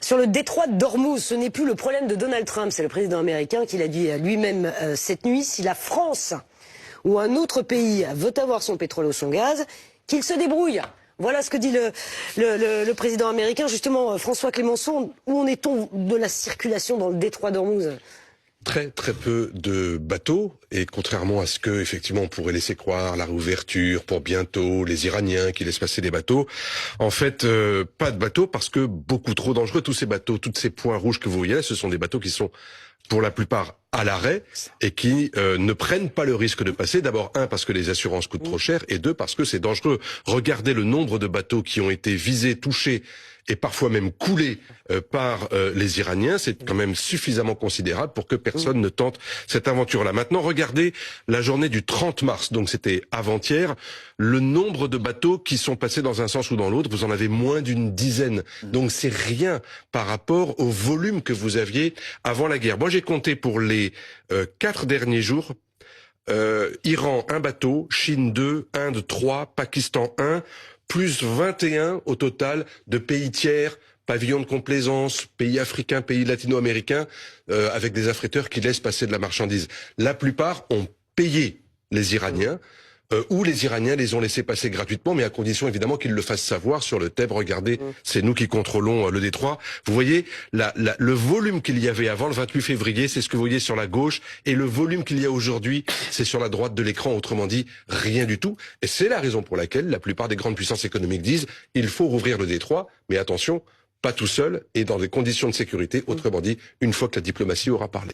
Sur le détroit d'Ormuz, ce n'est plus le problème de Donald Trump, c'est le président américain qui l'a dit lui-même cette nuit. Si la France ou un autre pays veut avoir son pétrole ou son gaz, qu'il se débrouille. Voilà ce que dit le président américain. Justement, François Clémenceau, où en est-on de la circulation dans le détroit d'Ormuz ? Très peu de bateaux, et contrairement à ce que effectivement on pourrait laisser croire, la réouverture pour bientôt, les Iraniens qui laissent passer des bateaux, en fait pas de bateaux parce que beaucoup trop dangereux. Tous ces bateaux, tous ces points rouges que vous voyez là, ce sont des bateaux qui sont pour la plupart à l'arrêt et qui ne prennent pas le risque de passer. D'abord, parce que les assurances coûtent trop cher, et deux, parce que c'est dangereux. Regardez le nombre de bateaux qui ont été visés, touchés et parfois même coulés par les Iraniens. C'est quand même suffisamment considérable pour que personne ne tente cette aventure-là. Maintenant, regardez la journée du 30 mars, donc c'était avant-hier, le nombre de bateaux qui sont passés dans un sens ou dans l'autre, vous en avez moins d'une dizaine. Donc c'est rien par rapport au volume que vous aviez avant la guerre. Moi j'ai compté pour les 4 derniers jours, Iran 1 bateau, Chine 2, Inde 3, Pakistan 1, plus 21 au total de pays tiers, pavillons de complaisance, pays africains, pays latino-américains, avec des affréteurs qui laissent passer de la marchandise. La plupart ont payé les Iraniens, ou les Iraniens les ont laissés passer gratuitement, mais à condition évidemment qu'ils le fassent savoir sur le Tèbre. Regardez, c'est nous qui contrôlons le détroit. Vous voyez le volume qu'il y avait avant le 28 février, c'est ce que vous voyez sur la gauche, et le volume qu'il y a aujourd'hui, c'est sur la droite de l'écran, autrement dit, rien du tout. Et c'est la raison pour laquelle la plupart des grandes puissances économiques disent il faut rouvrir le détroit, mais attention, pas tout seul et dans des conditions de sécurité, autrement dit, une fois que la diplomatie aura parlé.